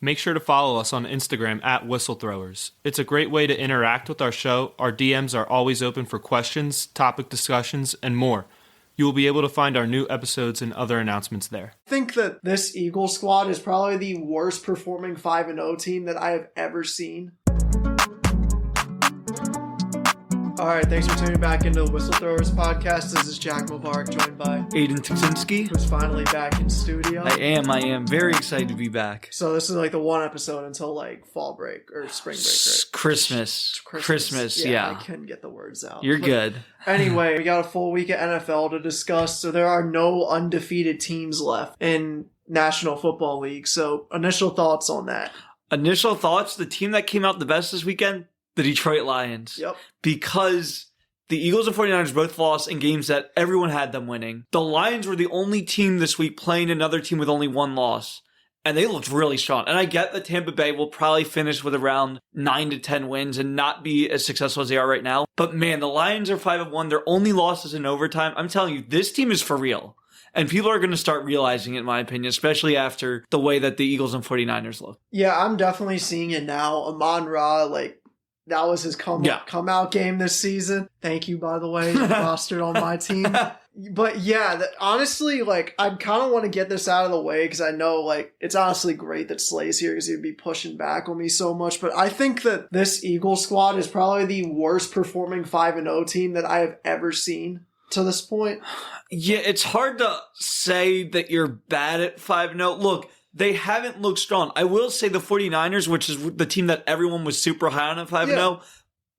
Make sure to follow us on Instagram at Whistlethrowers. It's a great way to interact with our show. Our DMs are always open for questions, topic discussions, and more. You will be able to find our new episodes and other announcements there. I think that this Eagles squad is probably the worst performing 5-0 team that I have ever seen. All right, thanks for tuning back into the Whistlethrowers podcast. This is Jack Mubarak, joined by Aiden Tuczynski, who's finally back in studio. I am very excited to be back. So this is like the one episode until like fall break or spring break, right? Christmas, yeah. I couldn't get the words out. You're good. Anyway, we got a full week of NFL to discuss, so there are no undefeated teams left in National Football League. So initial thoughts on that. Initial thoughts, the team that came out the best this weekend, the Detroit Lions. Yep. Because the Eagles and 49ers both lost in games that everyone had them winning. The Lions were the only team this week playing another team with only one loss. And they looked really strong. And I get that Tampa Bay will probably finish with around 9 to 10 wins and not be as successful as they are right now. But man, the Lions are 5-1. Their only loss is in overtime. I'm telling you, this team is for real. And people are going to start realizing it, in my opinion, especially after the way that the Eagles and 49ers look. Yeah, I'm definitely seeing it now. Amon-Ra, that was his come out game this season. Thank you, by the way, rostered on my team. But yeah, honestly, I kind of want to get this out of the way because I know, it's honestly great that Slay's here because he'd be pushing back on me so much. But I think that this Eagles squad is probably the worst performing 5-0 team that I have ever seen to this point. Yeah, it's hard to say that you're bad at 5-0. Look, they haven't looked strong. I will say the 49ers, which is the team that everyone was super high on at 5-0,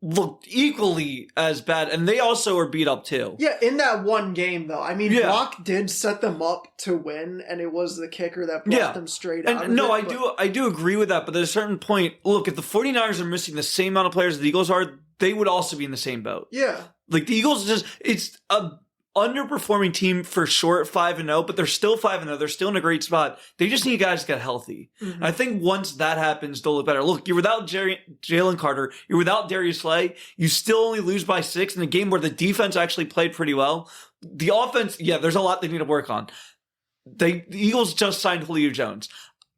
looked equally as bad. And they also are beat up too. Yeah, in that one game, though. I mean, Brock did set them up to win, and it was the kicker that brought them straight out of it. I do agree with that. But at a certain point, look, if the 49ers are missing the same amount of players as the Eagles are, they would also be in the same boat. Yeah. The Eagles it's a underperforming team for sure at 5-0, but they're still 5-0. They're still in a great spot. They just need guys to get healthy. Mm-hmm. I think once that happens, they'll look better. Look, you're without Jalen Carter. You're without Darius Slay. You still only lose by 6 in a game where the defense actually played pretty well. The offense, there's a lot they need to work on. The Eagles just signed Julio Jones.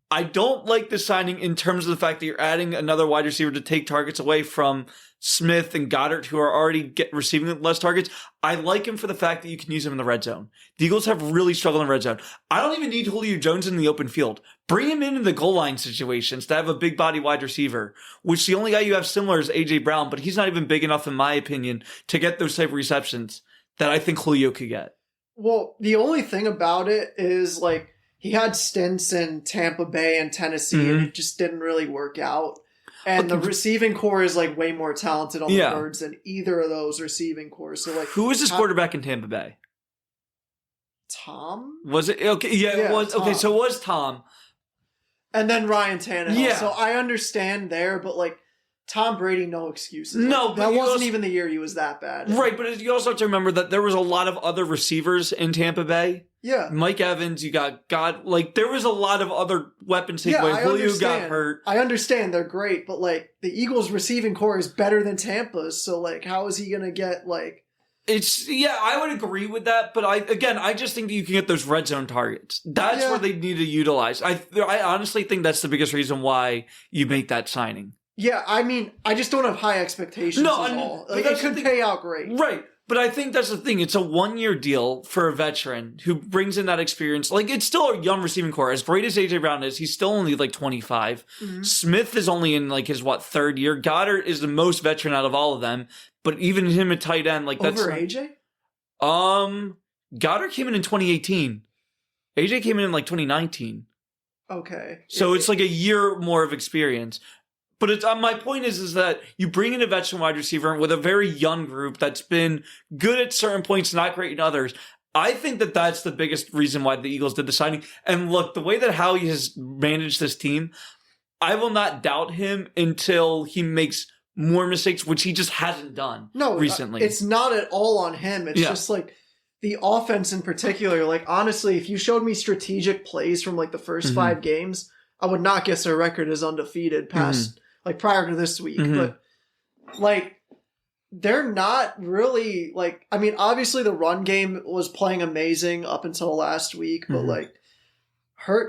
I don't like the signing in terms of the fact that you're adding another wide receiver to take targets away from Smith and Goddard, who are already receiving less targets. I like him for the fact that you can use him in the red zone. The Eagles have really struggled in the red zone. I don't even need Julio Jones in the open field. Bring him in the goal line situations to have a big body wide receiver, which the only guy you have similar is A.J. Brown, but he's not even big enough, in my opinion, to get those type of receptions that I think Julio could get. Well, the only thing about it is, he had stints in Tampa Bay and Tennessee, and it just didn't really work out. And the receiving core is way more talented on the Birds than either of those receiving cores. So who was his quarterback in Tampa Bay? Tom? Was it? Okay, it was. Tom. Okay, so it was Tom. And then Ryan Tannehill. Yeah. So I understand there, but Tom Brady, no excuses. No, that wasn't even the year he was that bad. Right, but you also have to remember that there was a lot of other receivers in Tampa Bay. Yeah. Mike Evans, you got there was a lot of other weapons taken away. Julio got hurt. I understand they're great, but the Eagles receiving core is better than Tampa's, so how is he gonna get I would agree with that, but I just think that you can get those red zone targets. That's where they need to utilize. I honestly think that's the biggest reason why you make that signing. Yeah, I mean, I just don't have high expectations at all. It could pay out great. Right. But I think that's the thing. It's a 1-year deal for a veteran who brings in that experience. It's still a young receiving core. As great as A.J. Brown is, he's still only 25. Mm-hmm. Smith is only in his 3rd year. Goddard is the most veteran out of all of them. But even him at tight end, that's over A.J.? Goddard came in 2018. A.J. came in 2019. Okay. So it's a year more of experience. But it's my point is that you bring in a veteran wide receiver with a very young group that's been good at certain points, not great in others. I think that that's the biggest reason why the Eagles did the signing. And look, the way that Howie has managed this team, I will not doubt him until he makes more mistakes, which he just hasn't done recently. It's not at all on him. It's just the offense in particular. Honestly, if you showed me strategic plays from the first 5 games, I would not guess their record is undefeated past prior to this week. But they're not really obviously the run game was playing amazing up until last week, but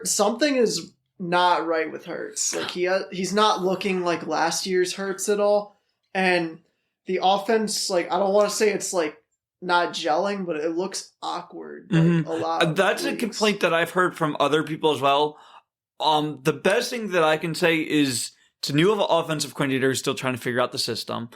something is not right with Hurts. Like he's not looking like last year's Hurts at all. And the offense, like, I don't want to say it's like not gelling, but it looks awkward. Like, a lot. That's a complaint that I've heard from other people as well. The best thing that I can say is it's a new offensive coordinator who's still trying to figure out the system.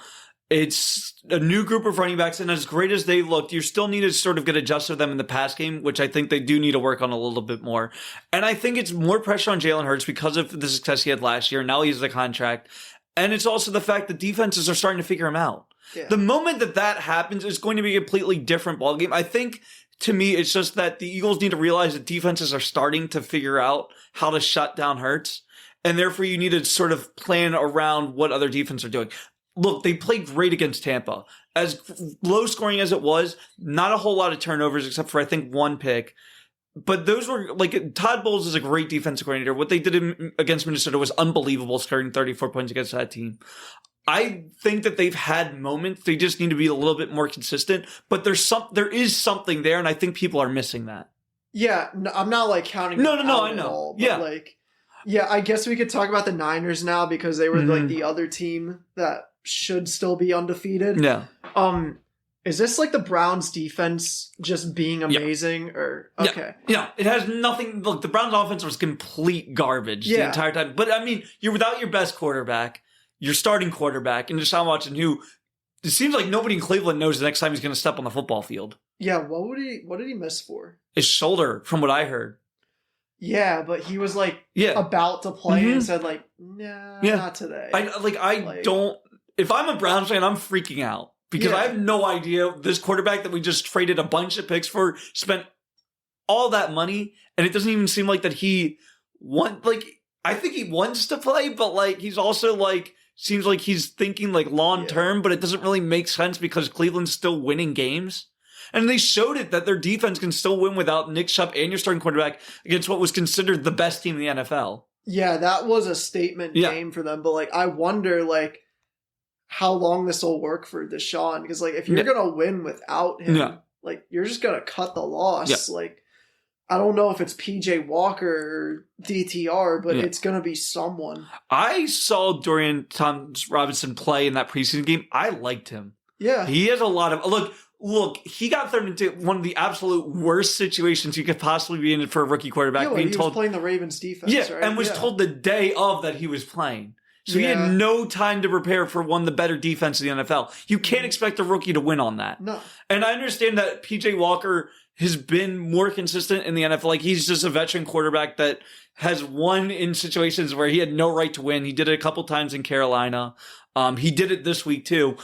It's a new group of running backs, and as great as they looked, you still need to sort of get adjusted to them in the pass game, which I think they do need to work on a little bit more. And I think it's more pressure on Jalen Hurts because of the success he had last year. Now he has the contract. And it's also the fact that defenses are starting to figure him out. Yeah. The moment that happens, it's going to be a completely different ballgame. I think, to me, it's just that the Eagles need to realize that defenses are starting to figure out how to shut down Hurts. And therefore, you need to sort of plan around what other defenses are doing. Look, they played great against Tampa. As low scoring as it was, not a whole lot of turnovers except for, I think, one pick. But those were, like, Todd Bowles is a great defensive coordinator. What they did against Minnesota was unbelievable, scoring 34 points against that team. I think that they've had moments. They just need to be a little bit more consistent. But there is something there, and I think people are missing that. Yeah, no, I'm not, like, counting No, I know. All, but, like, yeah, I guess we could talk about the Niners now because they were, like, the other team that should still be undefeated. Yeah. Is this like the Browns defense just being amazing or okay? Yeah, it has nothing. Look, the Browns offense was complete garbage the entire time. But I mean, you're without your best quarterback, your starting quarterback, and Deshaun Watson, who it seems like nobody in Cleveland knows the next time he's going to step on the football field. Yeah, what did he miss for? His shoulder, from what I heard. Yeah, but he was like about to play and said like, nah, not today. I don't. If I'm a Browns fan, I'm freaking out. Because I have no idea this quarterback that we just traded a bunch of picks for spent all that money, and it doesn't even seem like that he want. Like, I think he wants to play, but like he's also like seems like he's thinking like long term, but it doesn't really make sense because Cleveland's still winning games. And they showed it that their defense can still win without Nick Chubb and your starting quarterback against what was considered the best team in the NFL. Yeah, that was a statement game for them, but like I wonder like how long this will work for Deshaun, because like if you're gonna win without him, like you're just gonna cut the loss. Like I don't know if it's PJ Walker or DTR, but it's gonna be someone. I saw Dorian Thompson-Robinson play in that preseason game. I liked him. Yeah, he has a lot of look. He got thrown into one of the absolute worst situations you could possibly be in for a rookie quarterback. Yeah, he was playing the Ravens defense, right? And was told the day of that he was playing. So he had no time to prepare for one of the better defenses in the NFL. You can't expect a rookie to win on that. No. And I understand that PJ Walker has been more consistent in the NFL. Like, he's just a veteran quarterback that has won in situations where he had no right to win. He did it a couple times in Carolina. He did it this week too.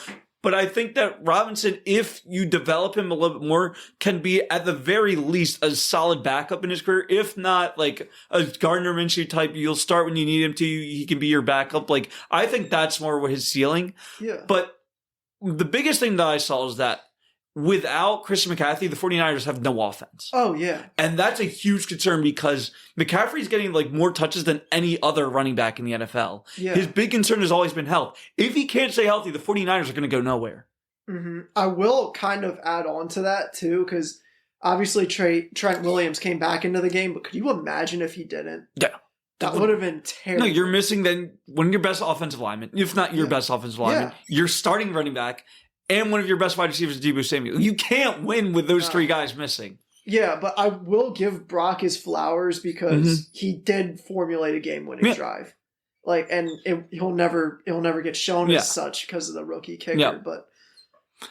But I think that Robinson, if you develop him a little bit more, can be at the very least a solid backup in his career. If not, like a Gardner Minshew type, you'll start when you need him to. He can be your backup. Like, I think that's more what his ceiling. Yeah. But the biggest thing that I saw is that without Christian McCaffrey, the 49ers have no offense. Oh, yeah. And that's a huge concern because McCaffrey's getting like more touches than any other running back in the NFL. Yeah. His big concern has always been health. If he can't stay healthy, the 49ers are going to go nowhere. Mm-hmm. I will kind of add on to that too, because obviously Trent Williams came back into the game, but could you imagine if he didn't? Yeah. That would have been terrible. No, you're missing then one of your best offensive linemen, if not your best offensive lineman, your starting running back, and one of your best wide receivers, Deebo Samuel. You can't win with those three guys missing. Yeah, but I will give Brock his flowers because he did formulate a game-winning drive. Like, and he'll never get shown as such because of the rookie kicker. Yeah. But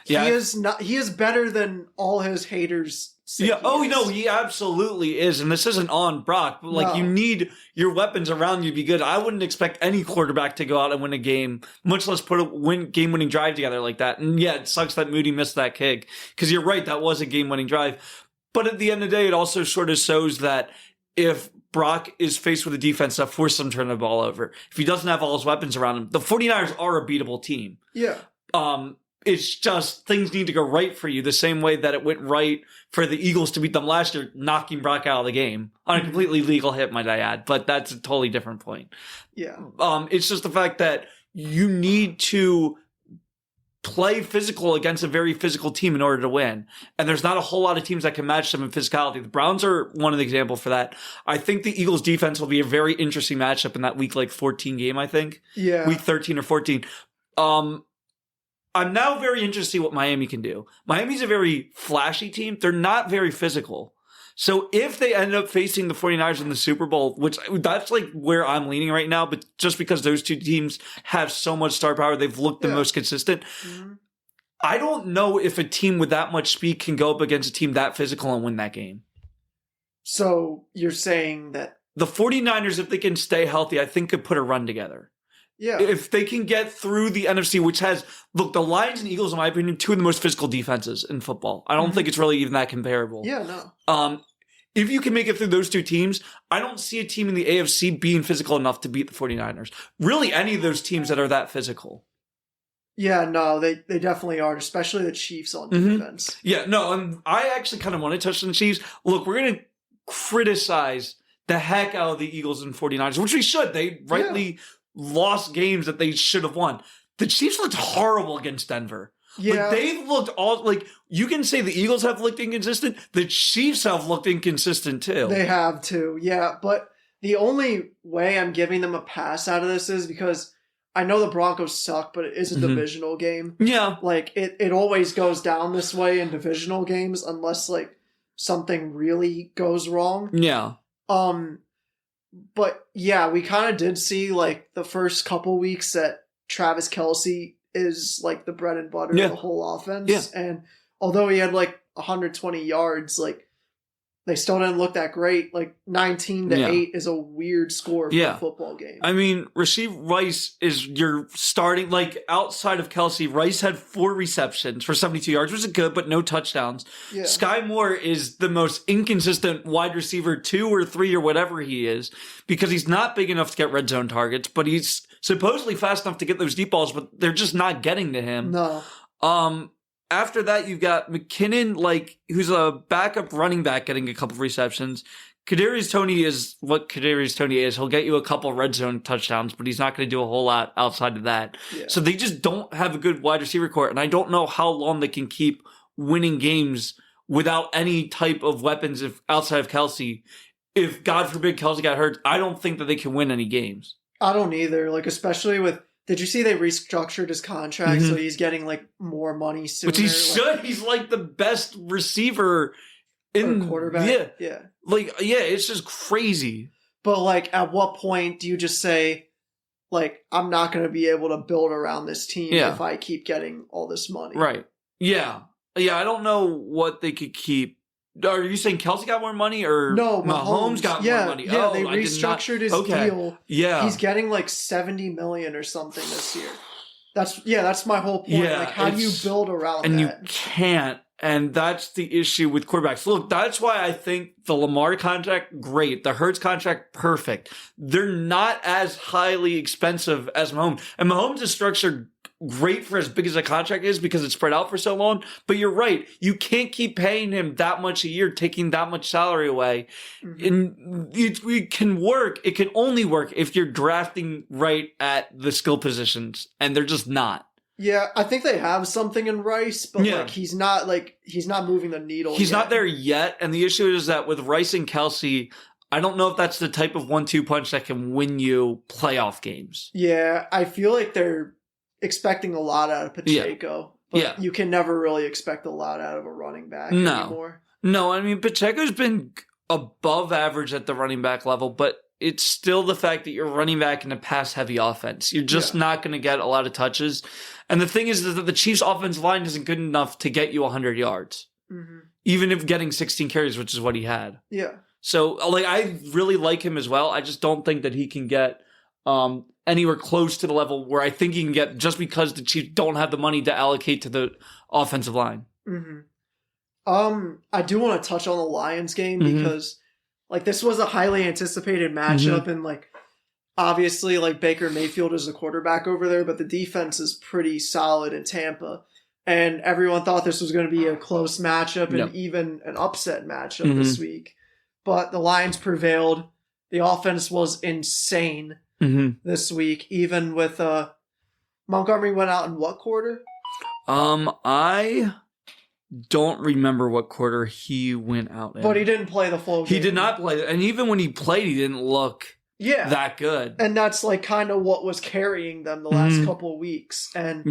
he is better than all his haters say. Yeah. Oh no, he absolutely is. And this isn't on Brock, but like you need your weapons around you to be good. I wouldn't expect any quarterback to go out and win a game, much less put a game-winning drive together like that. And yeah, it sucks that Moody missed that kick because you're right, that was a game-winning drive. But at the end of the day, it also sort of shows that if Brock is faced with a defense that forces him to turn the ball over, if he doesn't have all his weapons around him, the 49ers are a beatable team. Yeah. It's just things need to go right for you the same way that it went right for the Eagles to beat them last year, knocking Brock out of the game on a completely legal hit, might I add. But that's a totally different point. Yeah. It's just the fact that you need to play physical against a very physical team in order to win. And there's not a whole lot of teams that can match them in physicality. The Browns are one of the examples for that. I think the Eagles defense will be a very interesting matchup in that week 14 game, I think. Yeah. Week 13 or 14. I'm now very interested to see what Miami can do. Miami's a very flashy team. They're not very physical. So if they end up facing the 49ers in the Super Bowl, which that's where I'm leaning right now, but just because those two teams have so much star power, they've looked the most consistent. Mm-hmm. I don't know if a team with that much speed can go up against a team that physical and win that game. So you're saying that the 49ers, if they can stay healthy, I think could put a run together. Yeah. If they can get through the NFC, which has, look, the Lions and Eagles, in my opinion, two of the most physical defenses in football. I don't think it's really even that comparable. Yeah, no. If you can make it through those two teams, I don't see a team in the AFC being physical enough to beat the 49ers. Really, any of those teams that are that physical. Yeah, no, they definitely are, especially the Chiefs on defense. Yeah, no, I actually kind of want to touch on the Chiefs. Look, we're going to criticize the heck out of the Eagles and 49ers, which we should. They rightly lost games that they should have won. The Chiefs looked horrible against Denver. Yeah. They've looked you can say the Eagles have looked inconsistent. The Chiefs have looked inconsistent too. They have too, yeah. But the only way I'm giving them a pass out of this is because I know the Broncos suck, but it is a divisional game. Yeah. It always goes down this way in divisional games unless something really goes wrong. Yeah. But yeah, we kind of did see the first couple weeks that Travis Kelce is the bread and butter of the whole offense. Yeah. And although he had 120 yards, they still didn't look that great. 19-8 is a weird score for a football game. I mean, Rashee Rice is your starting, outside of Kelce, Rice had 4 receptions for 72 yards, which is good, but no touchdowns. Yeah. Sky Moore is the most inconsistent wide receiver 2 or 3 or whatever he is, because he's not big enough to get red zone targets, but he's supposedly fast enough to get those deep balls, but they're just not getting to him. No. After that, you've got McKinnon, who's a backup running back, getting a couple of receptions. Kadarius Toney is what Kadarius Toney is. He'll get you a couple red zone touchdowns, but he's not going to do a whole lot outside of that. Yeah. So they just don't have a good wide receiver core, and I don't know how long they can keep winning games without any type of weapons outside of Kelce. If, God forbid, Kelce got hurt, I don't think that they can win any games. I don't either. Especially with... Did you see they restructured his contract so he's getting more money sooner? Which he should. He's the best receiver in quarterback. Yeah. It's just crazy. But at what point do you just say, I'm not going to be able to build around this team if I keep getting all this money? Right. Yeah. Yeah. I don't know what they could keep. Are you saying Kelce got more money or no? Mahomes got more money. Yeah, they restructured his deal. Yeah, he's getting $70 million or something this year. That's my whole point. Yeah, how do you build around and that? You can't. And that's the issue with quarterbacks. Look, that's why I think the Lamar contract, great. The Hurts contract, perfect. They're not as highly expensive as Mahomes. And Mahomes is structured great for as big as a contract is because it's spread out for so long. But you're right. You can't keep paying him that much a year, taking that much salary away. And it can work. It can only work if you're drafting right at the skill positions. And they're just not. Yeah, I think they have something in Rice, but he's not moving the needle. He's not there yet, and the issue is that with Rice and Kelce, I don't know if that's the type of 1-2 punch that can win you playoff games. Yeah, I feel like they're expecting a lot out of Pacheco, but you can never really expect a lot out of a running back anymore. No, I mean Pacheco's been above average at the running back level, but it's still the fact that you're running back in a pass-heavy offense. You're just not going to get a lot of touches. And the thing is that the Chiefs' offensive line isn't good enough to get you 100 yards. Even if getting 16 carries, which is what he had. Yeah. So, I really like him as well. I just don't think that he can get anywhere close to the level where I think he can get just because the Chiefs don't have the money to allocate to the offensive line. I do want to touch on the Lions game because... this was a highly anticipated matchup, and obviously Baker Mayfield is the quarterback over there, but the defense is pretty solid in Tampa, and everyone thought this was going to be a close matchup and even an upset matchup this week. But the Lions prevailed. The offense was insane this week, even with Montgomery went out in what quarter? I don't remember what quarter he went out in. But he didn't play the full game. He did not play. And even when he played, he didn't look that good. And that's like kind of what was carrying them the last couple of weeks. And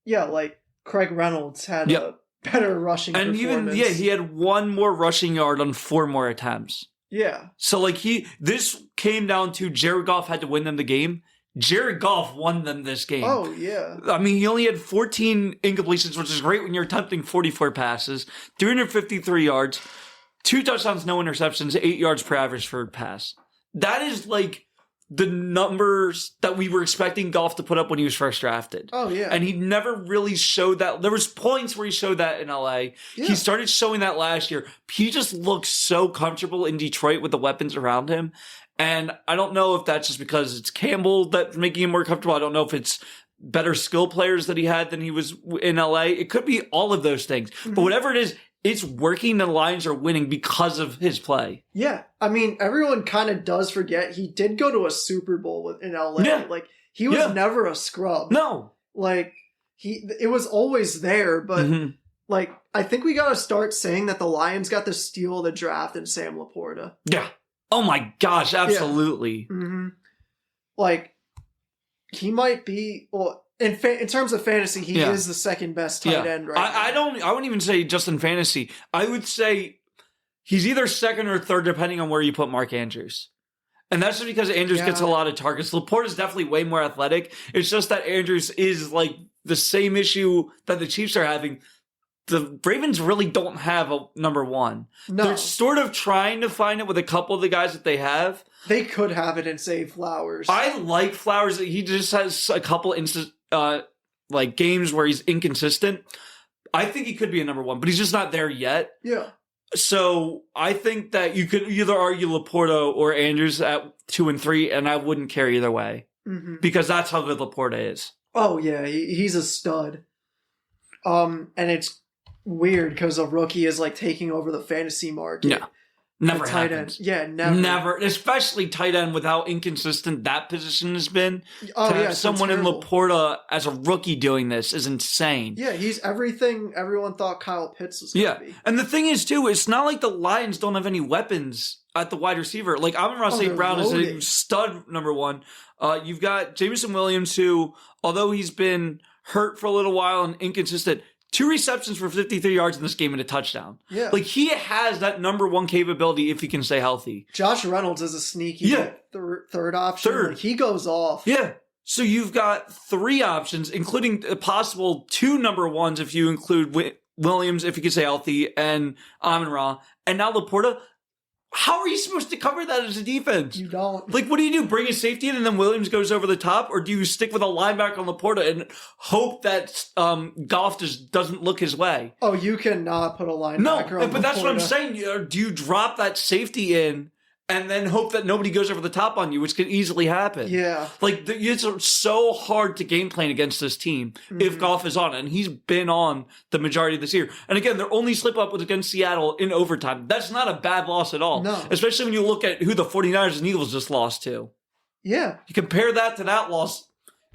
like Craig Reynolds had a better rushing performance. Even, he had one more rushing yard on 4 more attempts. Yeah. So like this came down to Jared Goff had to win them the game. Jared Goff won them this game. Oh, yeah. I mean, he only had 14 incompletions, which is great when you're attempting 44 passes, 353 yards, 2 touchdowns, no interceptions, 8 yards per average for a pass. That is like the numbers that we were expecting Goff to put up when he was first drafted. Oh, yeah. And he never really showed that. There was points where he showed that in LA. Yeah. He started showing that last year. He just looks so comfortable in Detroit with the weapons around him. And I don't know if that's just because it's Campbell that's making him more comfortable. I don't know if it's better skill players that he had than he was in LA. It could be all of those things. Mm-hmm. But whatever it is, it's working. The Lions are winning because of his play. Yeah. I mean, everyone kind of does forget he did go to a Super Bowl in LA. Yeah. Like, he was never a scrub. No. Like, it was always there. But, like, I think we got to start saying that the Lions got the steal of the draft in Sam Laporta. Yeah. Oh my gosh, absolutely. Yeah. Mm-hmm. Like, he might be, well, in terms of fantasy, he is the second best tight end right now. I wouldn't even say just in fantasy. I would say he's either second or third, depending on where you put Mark Andrews. And that's just because Andrews gets a lot of targets. Laporte is definitely way more athletic. It's just that Andrews is like the same issue that the Chiefs are having. The Ravens really don't have a number one. No. They're sort of trying to find it with a couple of the guys that they have. They could have it and say Flowers. I like Flowers. He just has a couple like games where he's inconsistent. I think he could be a number one, but he's just not there yet. Yeah. So I think that you could either argue Laporta or Andrews at 2 and 3, and I wouldn't care either way because that's how good Laporta is. Oh yeah, he's a stud. And it's weird because a rookie is like taking over the fantasy market. Yeah. Never tight happens. End. Yeah, never. Never. Especially tight end with how inconsistent that position has been. Oh, to have someone in Laporta as a rookie doing this is insane. Yeah, he's everything everyone thought Kyle Pitts was going to be. And the thing is, too, it's not like the Lions don't have any weapons at the wide receiver. Like, Amon-Ra St. Brown is a stud number one. You've got Jameson Williams, who, although he's been hurt for a little while and inconsistent, 2 receptions for 53 yards in this game and a touchdown. Yeah. Like, he has that number one capability if he can stay healthy. Josh Reynolds is a sneaky third option. Third. Like, he goes off. Yeah. So you've got 3 options, including a possible 2 number ones if you include Williams, if he can stay healthy, and Amon-Ra. And now Laporta. How are you supposed to cover that as a defense? You don't. Like, what do? Bring a safety in and then Williams goes over the top? Or do you stick with a linebacker on Laporta and hope that Goff just doesn't look his way? Oh, you cannot put a linebacker on but that's what I'm saying. Do you drop that safety in and then hope that nobody goes over the top on you, which could easily happen? Yeah. Like, it's so hard to game plan against this team if Goff is on it. And he's been on the majority of this year. And again, their only slip up was against Seattle in overtime. That's not a bad loss at all. No. Especially when you look at who the 49ers and Eagles just lost to. Yeah. You compare that to that loss.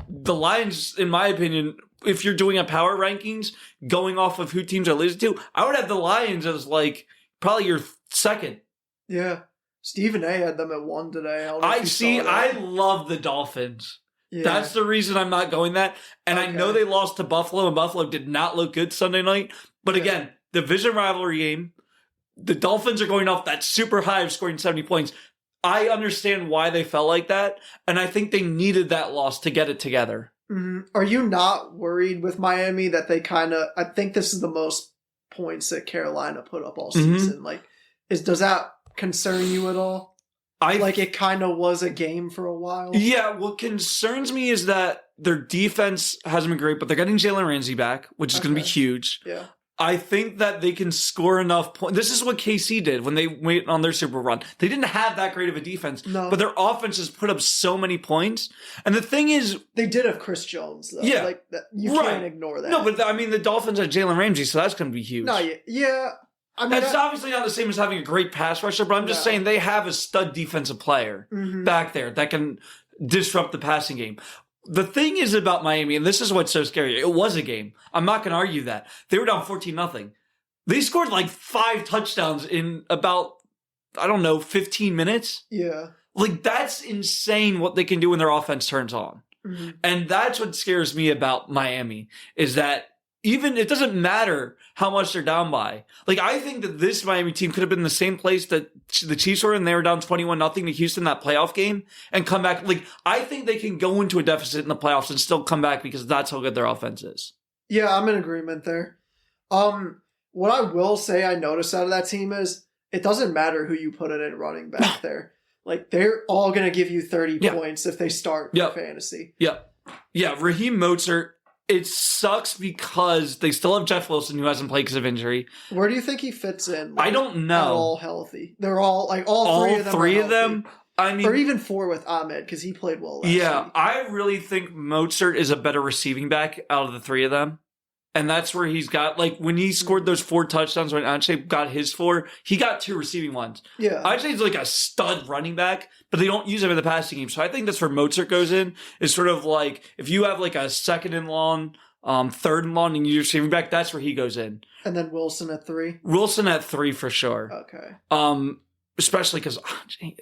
The Lions, in my opinion, if you're doing a power rankings, going off of who teams are losing to, I would have the Lions as like probably your second. Yeah. Stephen A had them at 1 today. I love the Dolphins. Yeah. That's the reason I'm not going that. And I know they lost to Buffalo, and Buffalo did not look good Sunday night. But again, division rivalry game. The Dolphins are going off that super high of scoring 70 points. I understand why they felt like that, and I think they needed that loss to get it together. Mm-hmm. Are you not worried with Miami that they I think this is the most points that Carolina put up all season. Like, does that concern you at all? Like, it kind of was a game for a while. Yeah, what concerns me is that their defense hasn't been great, but they're getting Jalen Ramsey back, which is going to be huge. Yeah. I think that they can score enough points. This is what KC did when they went on their Super run. They didn't have that great of a defense, but their offense has put up so many points. And the thing is, they did have Chris Jones, though. Yeah. Like, you can't ignore that. No, but I mean, the Dolphins had Jalen Ramsey, so that's going to be huge. No, yeah. I mean, it's obviously not the same as having a great pass rusher, but I'm just saying they have a stud defensive player back there that can disrupt the passing game. the thing is about Miami, and this is what's so scary. It was a game. I'm not going to argue that. They were down 14-0. They scored like 5 touchdowns in about, 15 minutes. Yeah. Like, that's insane what they can do when their offense turns on. Mm-hmm. And that's what scares me about Miami, is that even it doesn't matter how much they're down by. Like, I think that this Miami team could have been the same place that the Chiefs were, and they were down 21-0 to Houston that playoff game and come back. Like, I think they can go into a deficit in the playoffs and still come back because that's how good their offense is. Yeah, I'm in agreement there. What I will say I noticed out of that team is it doesn't matter who you put it in running back there. Like, they're all going to give you 30 points if they start for fantasy. Yeah. Raheem Mostert, it sucks because they still have Jeff Wilson, who hasn't played because of injury. Where do you think he fits in? Like, I don't know. They're all healthy. They're all, like, all three of them. I mean, or even 4 with Ahmed, because he played well last week. I really think Mostert is a better receiving back out of the 3 of them. And that's where he's got, like, when he scored those 4 touchdowns, when Ajay got his 4, he got 2 receiving ones. Yeah. Ajay's like a stud running back, but they don't use him in the passing game. So I think that's where Mostert goes in, is sort of like, if you have like a 2nd and long, 3rd and long, and you're receiving back, that's where he goes in. And then Wilson at 3? Wilson at 3 for sure. Okay. Especially because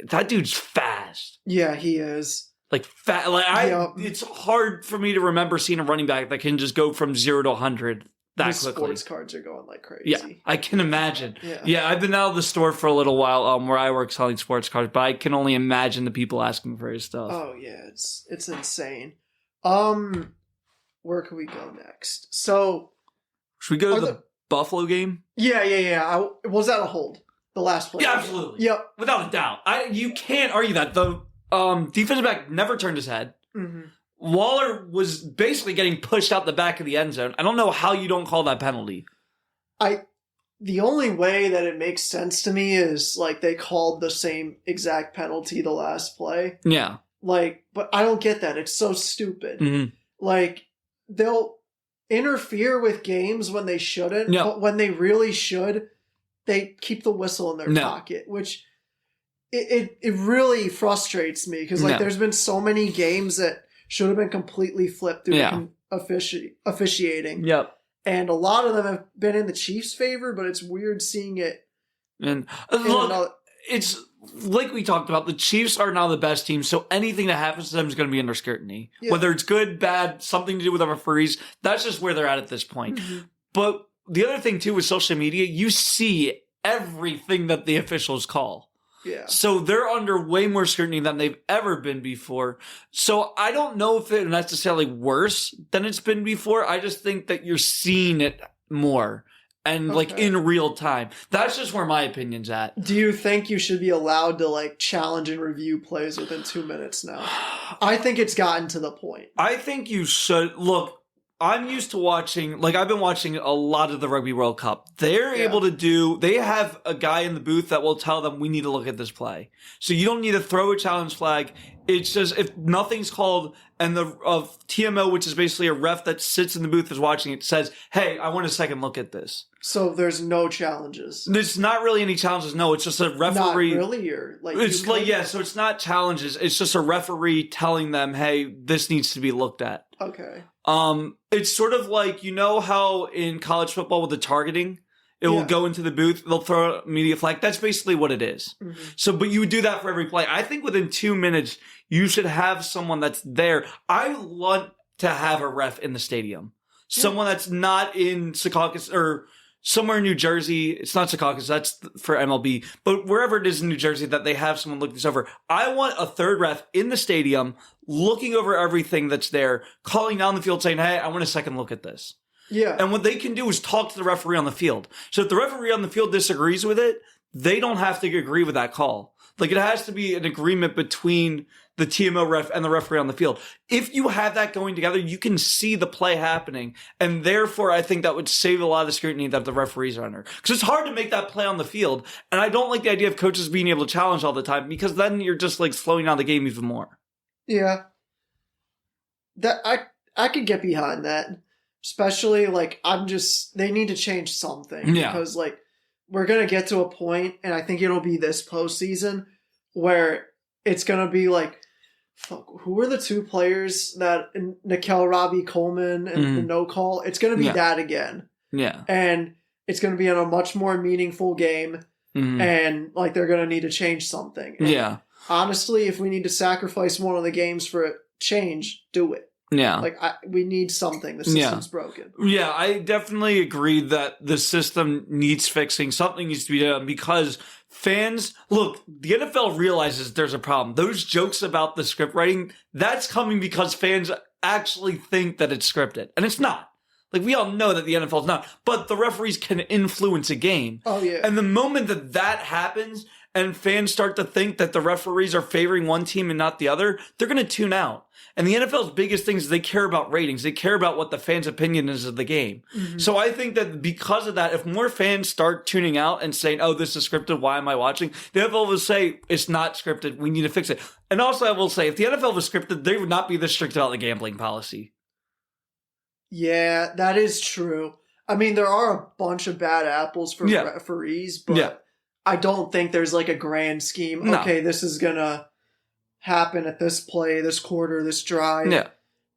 that dude's fast. Yeah, he is. Like, it's hard for me to remember seeing a running back that can just go from 0 to 100 that quickly. Sports cards are going like crazy. Yeah, I can imagine. Yeah, I've been out of the store for a little while where I work selling sports cards, but I can only imagine the people asking for his stuff. Oh, yeah, it's insane. Where can we go next? So, should we go to the Buffalo game? Yeah. Was that a hold? The last play? Yeah, absolutely. Yep. Without a doubt. You can't argue that. The defensive back never turned his head. Mm-hmm. Waller was basically getting pushed out the back of the end zone. I don't know how you don't call that penalty. The only way that it makes sense to me is, like, they called the same exact penalty the last play. Yeah. Like, but I don't get that. It's so stupid. Mm-hmm. Like, they'll interfere with games when they shouldn't, but when they really should, they keep the whistle in their pocket, which it really frustrates me because, like, there's been so many games that should have been completely flipped through officiating. Yep. And a lot of them have been in the Chiefs' favor, but it's weird seeing it. And look, it's like we talked about, the Chiefs are now the best team, so anything that happens to them is going to be under scrutiny. Yeah. Whether it's good, bad, something to do with the referees, that's just where they're at this point. Mm-hmm. But the other thing, too, with social media, you see everything that the officials call. Yeah. So they're under way more scrutiny than they've ever been before. So I don't know if it's necessarily worse than it's been before. I just think that you're seeing it more and like in real time. That's just where my opinion's at. Do you think you should be allowed to like challenge and review plays within 2 minutes now? I think it's gotten to the point. I think you should. Look, I'm used to watching, like I've been watching a lot of the Rugby World Cup. They're able to they have a guy in the booth that will tell them we need to look at this play. So you don't need to throw a challenge flag. It's just if nothing's called and the TMO, which is basically a ref that sits in the booth is watching it, says, hey, I want a second look at this. So there's no challenges. There's not really any challenges. No, it's just a referee. Not really, or like it's like so it's not challenges. It's just a referee telling them, hey, this needs to be looked at. Okay. It's sort of like, you know how in college football with the targeting, it will go into the booth, they'll throw a media flag. That's basically what it is. Mm-hmm. So, but you would do that for every play. I think within 2 minutes, you should have someone that's there. I want to have a ref in the stadium. Someone that's not in Secaucus or somewhere in New Jersey. It's not Secaucus, that's for MLB. But wherever it is in New Jersey that they have someone look this over. I want a third ref in the stadium looking over everything that's there, calling down the field saying, hey, I want a second look at this. Yeah. And what they can do is talk to the referee on the field. So if the referee on the field disagrees with it, they don't have to agree with that call. Like it has to be an agreement between the TMO ref and the referee on the field. If you have that going together, you can see the play happening. And therefore, I think that would save a lot of the scrutiny that the referees are under. Because it's hard to make that play on the field. And I don't like the idea of coaches being able to challenge all the time because then you're just like slowing down the game even more. Yeah. That I could get behind that. Especially, like, they need to change something. Yeah. Because, like, we're going to get to a point, and I think it'll be this postseason, where it's going to be, like, who were the two players that Nickel Robbie Coleman and the no call? It's going to be that again. Yeah. And it's going to be in a much more meaningful game. And like they're going to need to change something. And honestly, if we need to sacrifice one of the games for a change, do it. Yeah. Like we need something. The system's broken. Yeah, I definitely agree that the system needs fixing. Something needs to be done because fans, look, the NFL realizes there's a problem. Those jokes about the script writing, that's coming because fans actually think that it's scripted. And it's not. Like, we all know that the NFL is not. But the referees can influence a game. Oh, yeah. And the moment that happens and fans start to think that the referees are favoring one team and not the other, they're going to tune out. And the NFL's biggest thing is they care about ratings. They care about what the fans' opinion is of the game. So I think that because of that, if more fans start tuning out and saying, oh, this is scripted, why am I watching? The NFL will say, it's not scripted, we need to fix it. And also I will say, if the NFL was scripted, they would not be this strict about the gambling policy. Yeah, that is true. I mean, there are a bunch of bad apples for referees, but I don't think there's like a grand scheme. No. Okay, this is going to happen at this play, this quarter, this drive. Yeah.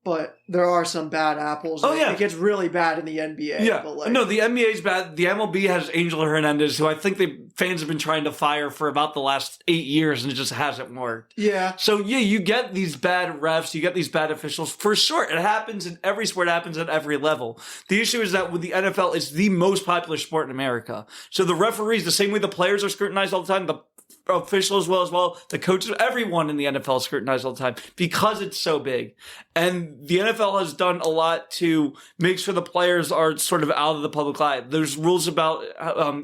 But there are some bad apples. Oh, yeah. It gets really bad in the NBA. Yeah. But No, the NBA's bad. The MLB has Angel Hernandez, who I think the fans have been trying to fire for about the last 8 years, and it just hasn't worked. Yeah. So, yeah, you get these bad refs, you get these bad officials. For sure, it happens in every sport, it happens at every level. The issue is that with the NFL, it's the most popular sport in America. So the referees, the same way the players are scrutinized all the time, the officials as well, the coaches, everyone in the NFL is scrutinized all the time because it's so big. And the NFL has done a lot to make sure the players are sort of out of the public eye. There's rules about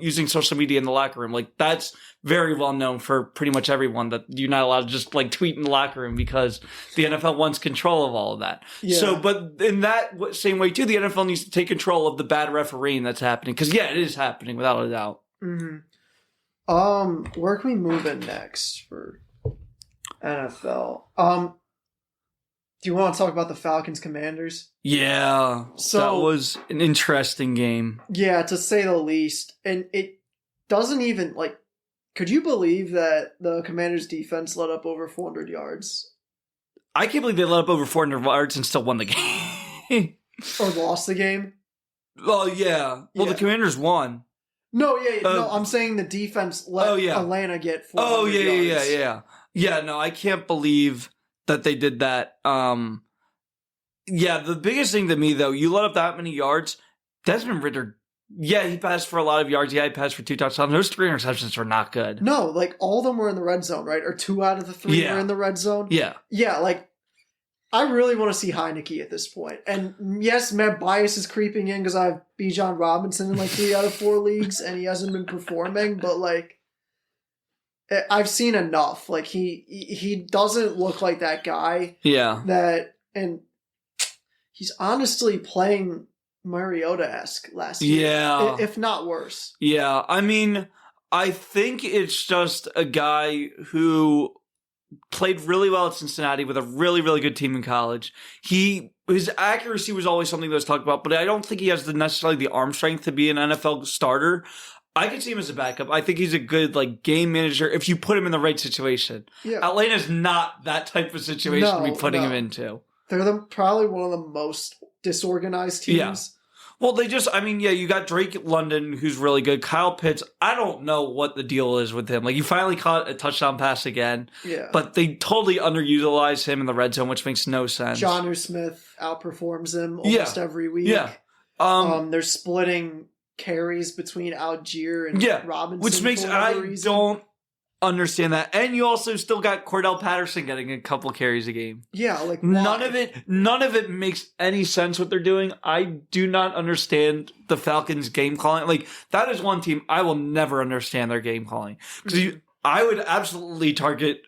using social media in the locker room. Like, that's very well known for pretty much everyone, that you're not allowed to just like tweet in the locker room because the NFL wants control of all of that. Yeah. So, but in that same way too, the NFL needs to take control of the bad refereing that's happening. Because it is happening without a doubt. Where can we move in next for NFL? Do you want to talk about the Falcons Commanders? Yeah. So that was an interesting game. Yeah, to say the least. And it doesn't even, like, could you believe that the Commanders defense let up over 400 yards? I can't believe they let up over 400 yards and still won the game. Or lost the game? Oh, yeah. Well, the Commanders won. No, no, I'm saying the defense let Atlanta get 400 yards. Yeah, no, I can't believe that they did that. The biggest thing to me, though, you let up that many yards. Desmond Ridder, he passed for a lot of yards. Yeah, he passed for 2 touchdowns. Those 3 interceptions were not good. No, like, all of them were in the red zone, right? Or 2 out of the 3 were in the red zone? Yeah. Yeah, like, I really want to see Heineke at this point. And yes, Matt bias is creeping in because I have Bijan Robinson in like 3 out of 4 leagues and he hasn't been performing, but like I've seen enough. Like he doesn't look like that guy. Yeah. And he's honestly playing Mariota-esque last year. Yeah. If not worse. Yeah. I mean, I think it's just a guy who played really well at Cincinnati with a really, really good team in college. His accuracy was always something that was talked about, but I don't think he has necessarily the arm strength to be an NFL starter. I could see him as a backup. I think he's a good like game manager if you put him in the right situation. Yeah. Atlanta's not that type of situation to be putting him into. They're probably one of the most disorganized teams. Yeah. Well, you got Drake London, who's really good. Kyle Pitts, I don't know what the deal is with him. Like, you finally caught a touchdown pass again. Yeah. But they totally underutilize him in the red zone, which makes no sense. Jonnu Smith outperforms him almost every week. Yeah. They're splitting carries between Algier and Robinson. Which makes, don't understand that. And you also still got Cordell Patterson getting a couple carries a game. Yeah, like why? None of it makes any sense what they're doing. I do not understand the Falcons game calling. Like, that is one team I will never understand their game calling. Because I would absolutely target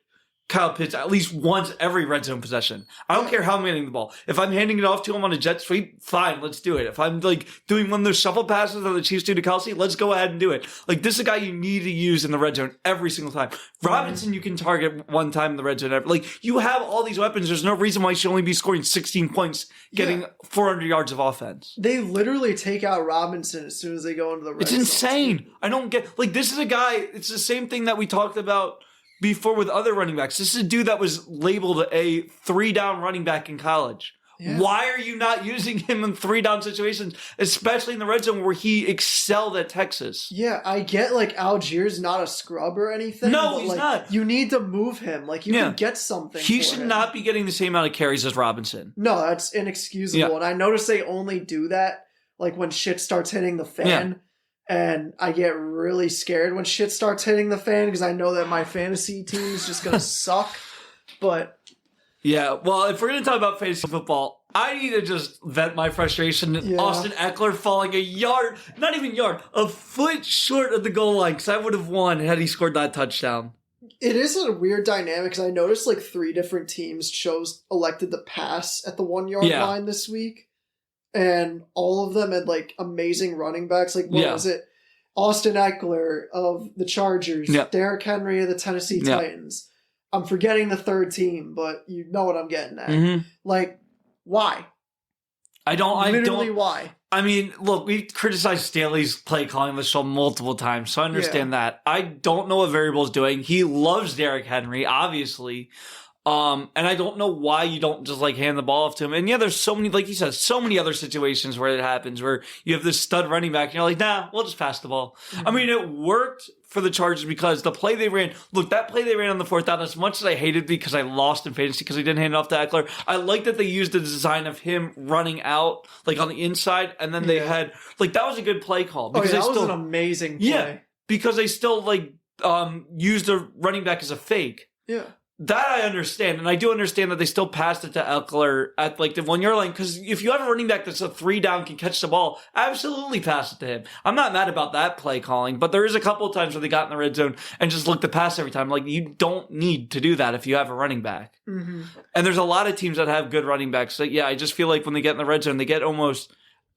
Kyle Pitts at least once every red zone possession. I don't care how I'm handing the ball. If I'm handing it off to him on a jet sweep, fine, let's do it. If I'm like doing one of those shuffle passes that the Chiefs do to Kelsey, let's go ahead and do it. Like, this is a guy you need to use in the red zone every single time. Robinson, you can target one time in the red zone. Like, you have all these weapons. There's no reason why you should only be scoring 16 points, getting 400 yards of offense. They literally take out Robinson as soon as they go into the red zone. It's insane. I don't get, like, this is a guy, it's the same thing that we talked about before with other running backs. This is a dude that was labeled a 3-down running back in college. Yeah. Why are you not using him in 3-down situations, especially in the red zone where he excelled at Texas? Yeah, I get like Algiers not a scrub or anything. No, he's not. You need to move him. Like you can get something. He should not be getting the same amount of carries as Robinson. No, that's inexcusable. Yeah. And I notice they only do that like when shit starts hitting the fan. Yeah. And I get really scared when shit starts hitting the fan because I know that my fantasy team is just gonna suck. But yeah, well, if we're going to talk about fantasy football, I need to just vent my frustration. Yeah. Austin Eckler falling a foot short of the goal line because I would have won had he scored that touchdown. It is a weird dynamic because I noticed like 3 different teams elected to pass at the 1-yard line this week. And all of them had like amazing running backs. Like, what was it? Austin Eckler of the Chargers, Derrick Henry of the Tennessee Titans. I'm forgetting the third team, but you know what I'm getting at. Mm-hmm. Like, why? Why? I mean, look, we've criticized Staley's play calling on the show multiple times, so I understand that. I don't know what Variable's doing. He loves Derrick Henry, obviously. And I don't know why you don't just like hand the ball off to him. And yeah, there's so many, like you said, so many other situations where it happens where you have this stud running back and you're like, nah, we'll just pass the ball. Mm-hmm. I mean, it worked for the Chargers because the play they ran, that play they ran on the 4th down, as much as I hated because I lost in fantasy because he didn't hand it off to Eckler, I like that they used the design of him running out like on the inside. And then they had, like, that was a good play call. Because that was an amazing play. Yeah, because they still used the running back as a fake. Yeah. That I understand, and I do understand that they still passed it to Eckler at like the 1-yard line, because if you have a running back that's a 3-down, can catch the ball, absolutely pass it to him. I'm not mad about that play calling, but there is a couple of times where they got in the red zone and just looked to pass every time. Like, you don't need to do that if you have a running back. Mm-hmm. And there's a lot of teams that have good running backs. So yeah, I just feel like when they get in the red zone, they get almost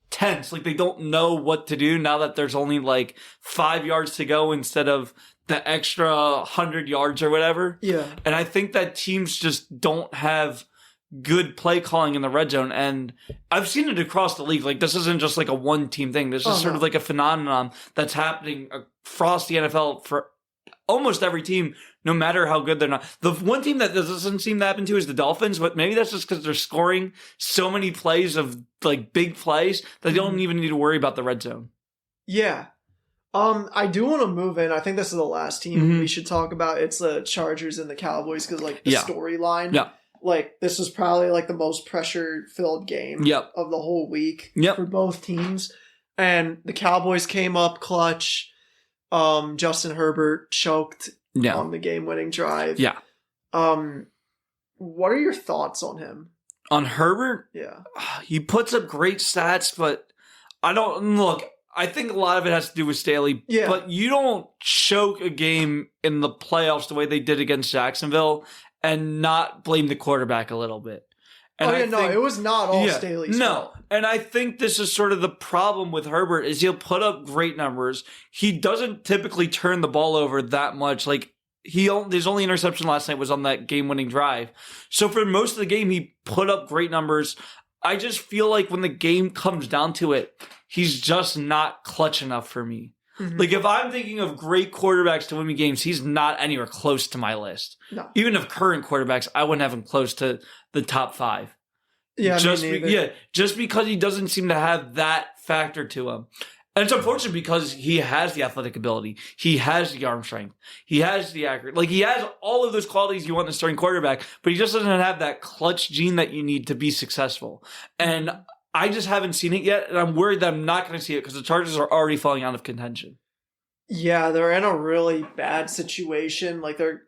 tense. Like, they don't know what to do now that there's only like 5 yards to go instead of the extra 100 yards or whatever. Yeah. And I think that teams just don't have good play calling in the red zone. And I've seen it across the league. Like, this isn't just like a one-team thing. This is sort of like a phenomenon that's happening across the NFL for almost every team, no matter how good they're not. The one team that doesn't seem to happen to is the Dolphins, but maybe that's just because they're scoring so many plays of like big plays that they don't even need to worry about the red zone. Yeah. I do want to move in. I think this is the last team we should talk about. It's the Chargers and the Cowboys because, like, the storyline. Yeah. Like, this was probably, like, the most pressure-filled game of the whole week for both teams. And the Cowboys came up clutch. Justin Herbert choked on the game-winning drive. Yeah. What are your thoughts on him? On Herbert? Yeah. He puts up great stats, but I think a lot of it has to do with Staley, but you don't choke a game in the playoffs the way they did against Jacksonville and not blame the quarterback a little bit. And it was not all Staley's fault. And I think this is sort of the problem with Herbert is he'll put up great numbers. He doesn't typically turn the ball over that much. Like, his only interception last night was on that game-winning drive. So for most of the game, he put up great numbers. I just feel like when the game comes down to it, he's just not clutch enough for me. Mm-hmm. Like, if I'm thinking of great quarterbacks to win me games, he's not anywhere close to my list. No. Even of current quarterbacks, I wouldn't have him close to the top 5. Yeah, just because he doesn't seem to have that factor to him. And it's unfortunate because he has the athletic ability. He has the arm strength. He has the accurate. Like, he has all of those qualities you want in a starting quarterback, but he just doesn't have that clutch gene that you need to be successful. And I just haven't seen it yet, and I'm worried that I'm not going to see it because the Chargers are already falling out of contention. Yeah, they're in a really bad situation. Like, they're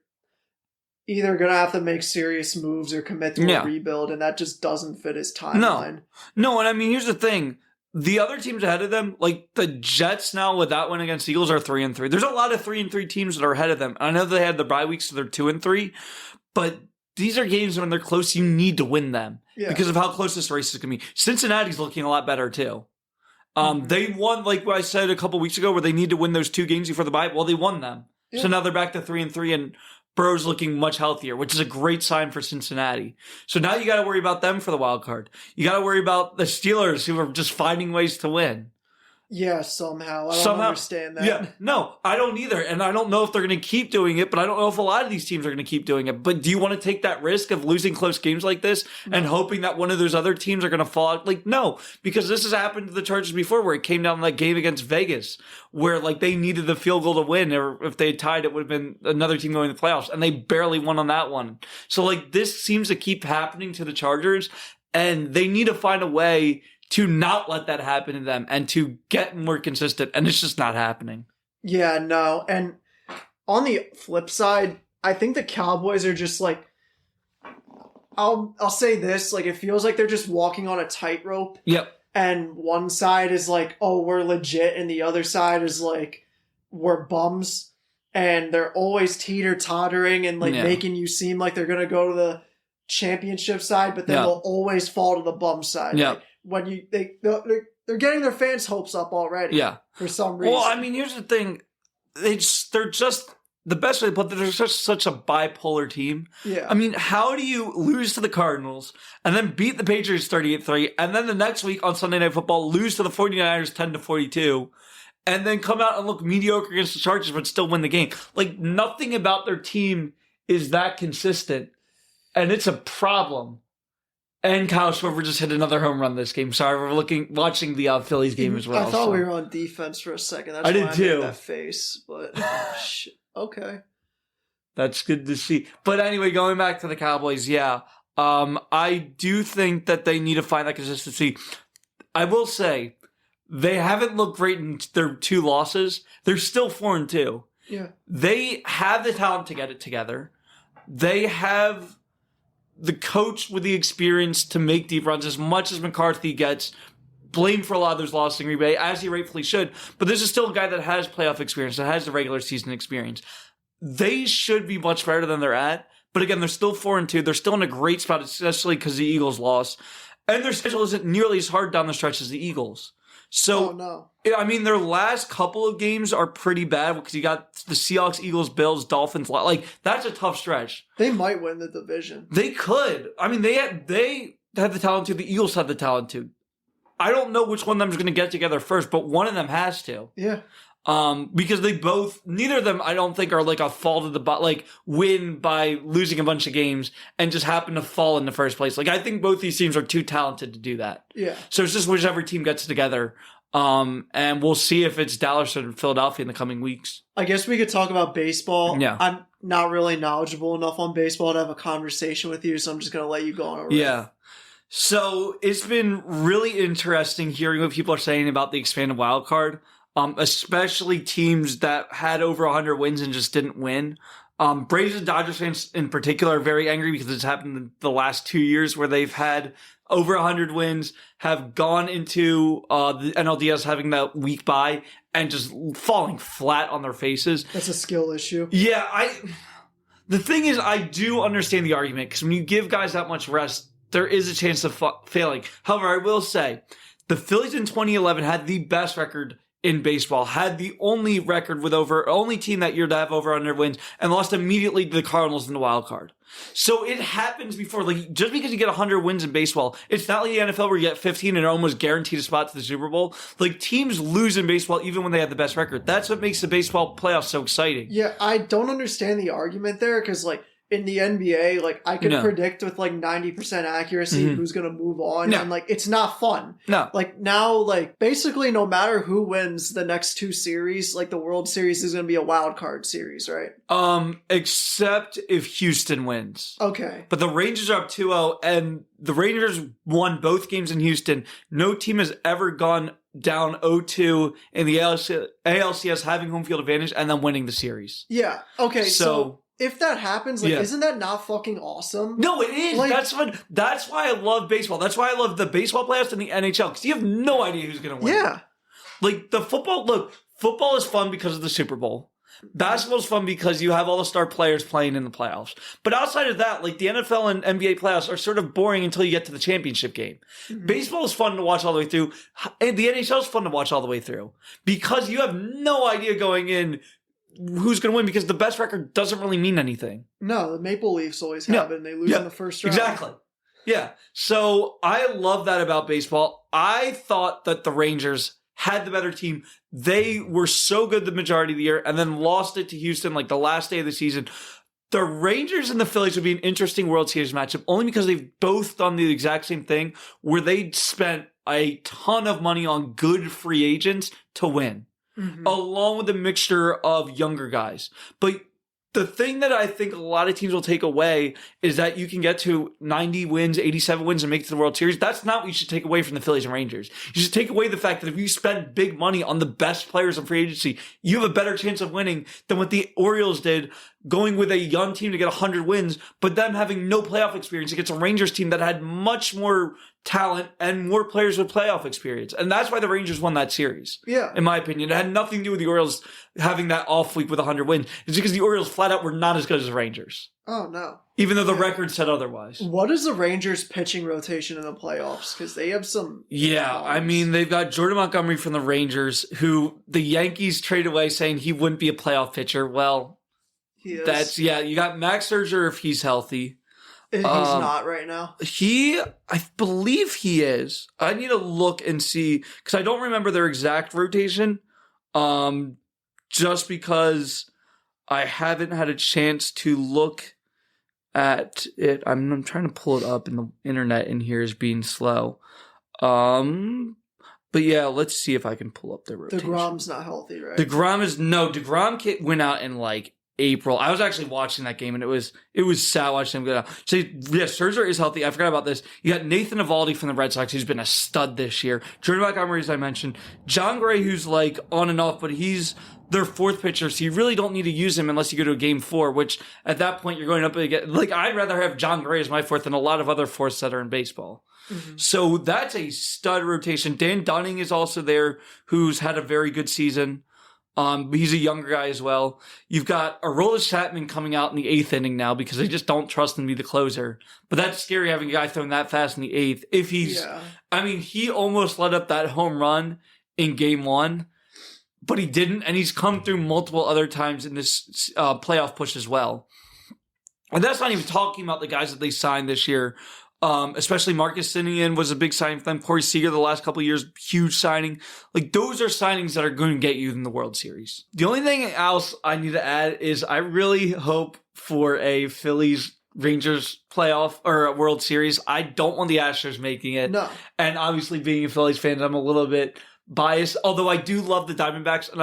either going to have to make serious moves or commit to a rebuild, and that just doesn't fit his timeline. No, and I mean, here's the thing. The other teams ahead of them, like the Jets now with that win against the Eagles, are 3-3. There's a lot of 3-3 teams that are ahead of them. I know they had the bye weeks, so they're 2-3, but these are games when they're close, you need to win them because of how close this race is going to be. Cincinnati's looking a lot better too. They won, like I said a couple weeks ago, where they need to win those 2 games before the bye. Well, they won them. Yeah. So now they're back to 3-3, and Burrow's looking much healthier, which is a great sign for Cincinnati. So now you got to worry about them for the wild card. You got to worry about the Steelers, who are just finding ways to win. Yeah, somehow. I don't understand that. Yeah, no, I don't either. And I don't know if they're going to keep doing it, but I don't know if a lot of these teams are going to keep doing it. But do you want to take that risk of losing close games like this and hoping that one of those other teams are going to fall out? Like, no, because this has happened to the Chargers before where it came down to that game against Vegas where like they needed the field goal to win, or if they had tied, it would have been another team going to the playoffs, and they barely won on that one. So like this seems to keep happening to the Chargers, and they need to find a way to not let that happen to them and to get more consistent. And it's just not happening. Yeah, no. And on the flip side, I think the Cowboys are just like, I'll say this, like it feels like they're just walking on a tightrope. Yep. And one side is like, oh, we're legit. And the other side is like, we're bums. And they're always teeter-tottering and like making you seem like they're going to go to the championship side, but then they'll always fall to the bum side. Yeah. Like, when they're getting their fans' hopes up already. Yeah. For some reason. Well, I mean, here's the thing. They're just the best way to put it, they're such a bipolar team. Yeah. I mean, how do you lose to the Cardinals and then beat the Patriots 38-3 and then the next week on Sunday Night Football lose to the 49ers 10-42 and then come out and look mediocre against the Chargers but still win the game? Like, nothing about their team is that consistent, and it's a problem. And Kyle Schwarber just hit another home run this game. Sorry, we're watching the Phillies game as well. I thought we were on defense for a second. That's I why did too. Made that face, but okay. That's good to see. But anyway, going back to the Cowboys, I do think that they need to find that consistency. I will say they haven't looked great in their 2 losses. They're still 4-2. Yeah, they have the talent to get it together. They have the coach with the experience to make deep runs, as much as McCarthy gets blamed for a lot of those losses in Green Bay, as he rightfully should. But this is still a guy that has playoff experience, that has the regular season experience. They should be much better than they're at. But again, they're still 4-2. They're still in a great spot, especially because the Eagles lost. And their schedule isn't nearly as hard down the stretch as the Eagles. So, I mean, their last couple of games are pretty bad because you got the Seahawks, Eagles, Bills, Dolphins. Like, that's a tough stretch. They might win the division. They could. I mean, they have the talent to. The Eagles have the talent to. I don't know which one of them is going to get together first, but one of them has to. Yeah. Because neither of them, I don't think, are like a fall to the like win by losing a bunch of games and just happen to fall in the first place. Like, I think both these teams are too talented to do that. Yeah. So it's just whichever team gets together. And we'll see if it's Dallas or Philadelphia in the coming weeks. I guess we could talk about baseball. Yeah. I'm not really knowledgeable enough on baseball to have a conversation with you, so I'm just going to let you go on a riff. Yeah. So it's been really interesting hearing what people are saying about the expanded wild card. Especially teams that had over 100 wins and just didn't win. Braves and Dodgers fans in particular are very angry because it's happened in the last 2 years where they've had over 100 wins, have gone into the NLDS having that week bye and just falling flat on their faces. That's a skill issue. Yeah, the thing is, I do understand the argument because when you give guys that much rest, there is a chance of failing. However, I will say, the Phillies in 2011 had the best record in baseball, had the only team that year to have over 100 wins, and lost immediately to the Cardinals in the wild card. So it happens before. Like, just because you get 100 wins in baseball, it's not like the NFL where you get 15 and are almost guaranteed a spot to the Super Bowl. Like, teams lose in baseball even when they have the best record. That's what makes the baseball playoffs so exciting. Yeah, I don't understand the argument there because, like, in the NBA, like, I could predict with, like, 90% accuracy who's going to move on. And, like, it's not fun. No. Like, now, like, basically no matter who wins the next 2 series, like, the World Series is going to be a wild card series, right? Except if Houston wins. Okay. But the Rangers are up 2-0, and the Rangers won both games in Houston. No team has ever gone down 0-2 in the ALCS having home field advantage and then winning the series. Yeah. Okay, so if that happens, like, isn't that not fucking awesome? No, it is. Like, that's why I love baseball. That's why I love the baseball playoffs and the NHL, because you have no idea who's going to win. Yeah. Like, football is fun because of the Super Bowl. Basketball is fun because you have all the star players playing in the playoffs. But outside of that, like, the NFL and NBA playoffs are sort of boring until you get to the championship game. Mm-hmm. Baseball is fun to watch all the way through. And the NHL is fun to watch all the way through because you have no idea going in who's going to win because the best record doesn't really mean anything. No, the Maple Leafs always have it and they lose in the first round. Exactly. Yeah. So I love that about baseball. I thought that the Rangers had the better team. They were so good the majority of the year and then lost it to Houston like the last day of the season. The Rangers and the Phillies would be an interesting World Series matchup only because they've both done the exact same thing where they spent a ton of money on good free agents to win, along with a mixture of younger guys. But the thing that I think a lot of teams will take away is that you can get to 90 wins, 87 wins, and make it to the World Series. That's not what you should take away from the Phillies and Rangers. You should take away the fact that if you spend big money on the best players in free agency, you have a better chance of winning than what the Orioles did, going with a young team to get 100 wins, but them having no playoff experience against a Rangers team that had much more talent and more players with playoff experience. And that's why the Rangers won that series. Yeah. In my opinion. It had nothing to do with the Orioles having that off week with 100 wins. It's because the Orioles flat out were not as good as the Rangers. Oh, no. Even though the record said otherwise. What is the Rangers pitching rotation in the playoffs? Because they have some... Yeah, I mean, they've got Jordan Montgomery from the Rangers, who the Yankees traded away saying he wouldn't be a playoff pitcher. Well, he is. You got Max Scherzer if he's healthy. He's not right now. I believe he is. I need to look and see, because I don't remember their exact rotation, just because I haven't had a chance to look at it. I'm trying to pull it up, and the internet in here is being slow. But yeah, let's see if I can pull up their rotation. DeGrom's not healthy, right? DeGrom went out in like April. I was actually watching that game, and it was sad watching him go down. So yeah, Scherzer is healthy. I forgot about this. You got Nathan Eovaldi from the Red Sox, who's been a stud this year. Jordan Montgomery, as I mentioned. John Gray, who's like on and off, but he's their fourth pitcher, so you really don't need to use him unless you go to a game 4, which at that point you're going up against. Like, I'd rather have John Gray as my fourth than a lot of other fourths that are in baseball. So that's a stud rotation. Dan Dunning is also there, who's had a very good season. He's a younger guy as well. You've got Aroldis Chapman coming out in the 8th inning now because they just don't trust him to be the closer. But that's scary having a guy throwing that fast in the 8th. If he's, I mean, he almost let up that home run in game 1, but he didn't. And he's come through multiple other times in this playoff push as well. And that's not even talking about the guys that they signed this year. Especially Marcus Semien was a big signing for them. Corey Seager the last couple of years, huge signing. Like, those are signings that are going to get you in the World Series. The only thing else I need to add is I really hope for a Phillies Rangers playoff or a World Series. I don't want the Astros making it. No. And obviously being a Phillies fan, I'm a little bit biased, although I do love the Diamondbacks, and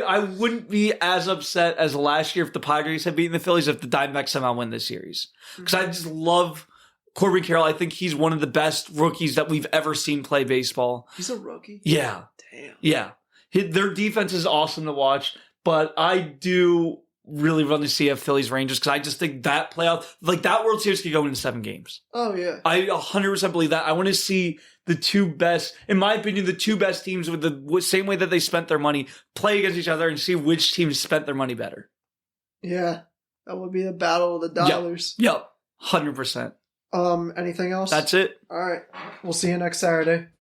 I wouldn't be as upset as last year if the Padres had beaten the Phillies if the Diamondbacks somehow win this series. Because I just love Corbin Carroll. I think he's one of the best rookies that we've ever seen play baseball. He's a rookie? Yeah. Damn. Yeah. Their defense is awesome to watch, but I do really want to see a Phillies Rangers because I just think that playoff, like that World Series could go in 7 games. Oh, yeah. I 100% believe that. I want to see the two best, in my opinion, the two best teams with the same way that they spent their money play against each other and see which team spent their money better. Yeah. That would be the battle of the dollars. Yep. 100%. Anything else? That's it. All right. We'll see you next Saturday.